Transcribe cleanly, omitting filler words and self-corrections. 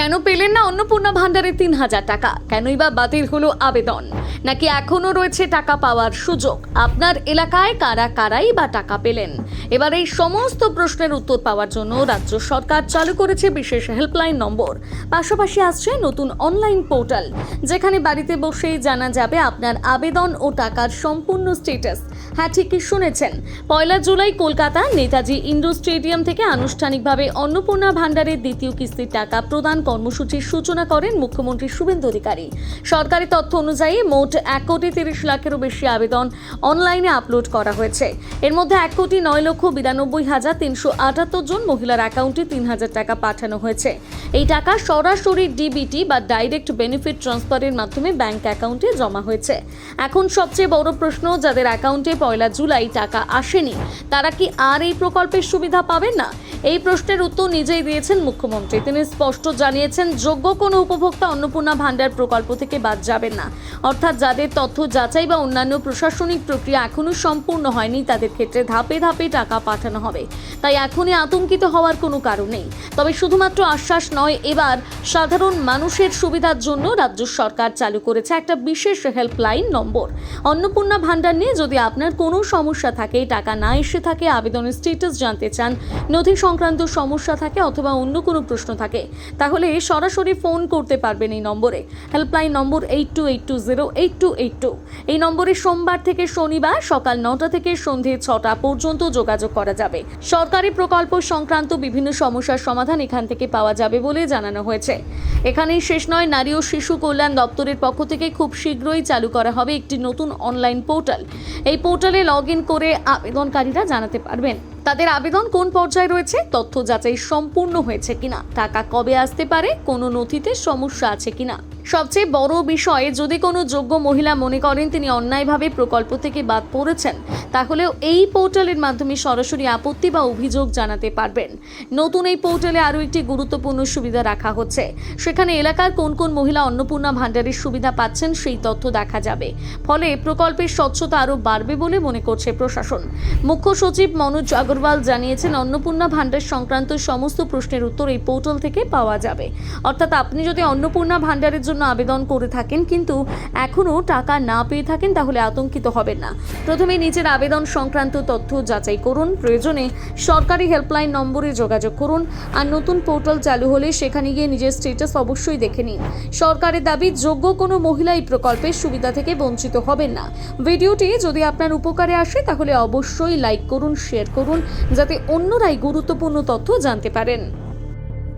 কেন পেলেন না অন্নপূর্ণা ভান্ডারে ৩,০০০ টাকা? কেনই বা বাতিল হলো আবেদন? নাকি এখনো রয়েছে টাকা পাওয়ার সুযোগ? আপনার এলাকায় কারাই বা টাকা পেলেন? এবার এই সমস্ত প্রশ্নের উত্তর পাওয়ার জন্য রাজ্য সরকার চালু করেছে বিশেষ হেল্পলাইন নম্বর। পাশাপাশি আসছে নতুন অনলাইন পোর্টাল, যেখানে বাড়িতে বসেই জানা যাবে আপনার আবেদন ও টাকার সম্পূর্ণ স্ট্যাটাস। হ্যাঁ, ঠিকই শুনেছেন, 1 জুলাই কলকাতা নেতাজি ইন্ডোর স্টেডিয়াম থেকে আনুষ্ঠানিকভাবে অন্নপূর্ণা ভান্ডারের দ্বিতীয় কিস্তির টাকা প্রদান কর্মসূচির সূচনা করেন মুখ্যমন্ত্রী শুভেন্দু অধিকারী। সরকারি তথ্য অনুযায়ী মোট 1,30,00,000 লাখেরও বেশি আবেদন অনলাইনে আপলোড করা হয়েছে। এর মধ্যে 1,92,92,378 জন মহিলার অ্যাকাউন্টে 3,000 টাকা পাঠানো হয়েছে। এই টাকা সরাসরি ডিবিটি বা ডাইরেক্ট বেনিফিট ট্রান্সফারের মাধ্যমে ব্যাংক অ্যাকাউন্টে জমা হয়েছে। এখন সবচেয়ে বড় প্রশ্ন, যাদের অ্যাকাউন্টে 1 জুলাই টাকা আসেনি, তারা কি আর এই প্রকল্পের সুবিধা পাবেন না? এই প্রশ্নের উত্তর নিজেই দিয়েছেন মুখ্যমন্ত্রী। তিনি স্পষ্ট জানিয়েছেন, যোগ্য কোনো উপভোক্তা অন্নপূর্ণা ভান্ডার প্রকল্প থেকে বাদ যাবেন না। অর্থাৎ যাদের তথ্য যাচাই বা অন্যান্য প্রশাসনিক প্রক্রিয়া এখনো সম্পূর্ণ হয়নি, তাদের ক্ষেত্রে ধাপে ধাপে টাকা পাঠানো হবে। তাই এখনই আতঙ্কিত হওয়ার কোনো কারণ নেই। তবে শুধুমাত্র আশ্বাস নয়, এবার সাধারণ মানুষের সুবিধার জন্য রাজ্য সরকার চালু করেছে একটা বিশেষ হেল্পলাইন নম্বর। অন্নপূর্ণা ভান্ডার নিয়ে যদি আপনার কোনো সমস্যা থাকে, টাকা না এসে থাকে, আবেদনের স্ট্যাটাস জানতে চান, নথি সংক্রান্ত সমস্যা থাকে অথবা অন্য কোনো প্রশ্ন থাকে, তাহলে সরাসরি ফোন করতে পারবেন এই নম্বরে। Helpline number 82808282। এই নম্বরে সোমবার থেকে শনিবার সকাল 9টা থেকে সন্ধে 6টা পর্যন্ত যোগাযোগ করা যাবে। সরকারি প্রকল্প সংক্রান্ত বিভিন্ন সমস্যার সমাধান এখান থেকে পাওয়া যাবে বলে জানানো হয়েছে। এখানেই শেষ নয়, নারী ও শিশু কল্যাণ দপ্তরের পক্ষ থেকে খুব শীঘ্রই চালু করা হবে একটি নতুন অনলাইন পোর্টাল। এই পোর্টালে লগইন করে আবেদনকারীরা জানাতে পারবেন তাদের আবেদন কোন পর্যায়ে রয়েছে, তথ্য যাচাই সম্পূর্ণ হয়েছে কিনা, টাকা কবে আসতে পারে, কোনো নথিতে সমস্যা আছে কিনা। সবচেয়ে বড় বিষয়, যদি কোনো যোগ্য মহিলা মনে করেন তিনি অন্যায়ভাবে প্রকল্প থেকে বাদ পড়েছেন, তাহলেও এই পোর্টালের মাধ্যমে সরাসরি আপত্তি বা অভিযোগ জানাতে পারবেন। নতুন এই পোর্টালে আরও একটি গুরুত্বপূর্ণ সুবিধা রাখা হচ্ছে। সেখানে এলাকার কোন কোন মহিলা অন্নপূর্ণা ভান্ডারের সুবিধা পাচ্ছেন সেই তথ্য দেখা যাবে। ফলে প্রকল্পের স্বচ্ছতা আরও বাড়বে বলে মনে করছে প্রশাসন। মুখ্য সচিব মনোজ আগরওয়াল জানিয়েছেন, অন্নপূর্ণা ভান্ডার সংক্রান্ত সমস্ত প্রশ্নের উত্তর এই পোর্টাল থেকে পাওয়া যাবে। অর্থাৎ আপনি যদি অন্নপূর্ণা ভান্ডারের জন্য আবেদন করে থাকেন কিন্তু এখনো টাকা না পেয়ে থাকেন, তাহলে আতঙ্কিত হবেন না। প্রথমে নিজের আবেদন সংক্রান্ত তথ্য যাচাই করুন, প্রয়োজনে সরকারি হেল্পলাইন নম্বরে যোগাযোগ করুন। আর নতুন পোর্টাল চালু হলে সেখানে গিয়ে নিজের স্ট্যাটাস অবশ্যই দেখে নিন। সরকারের দাবি, যোগ্য কোনো মহিলা এই প্রকল্পের সুবিধা থেকে বঞ্চিত হবেন না। ভিডিওটি যদি আপনার উপকারে আসে তাহলে অবশ্যই লাইক করুন, শেয়ার করুন, যাতে অন্যরাই গুরুত্বপূর্ণ তথ্য জানতে পারেন।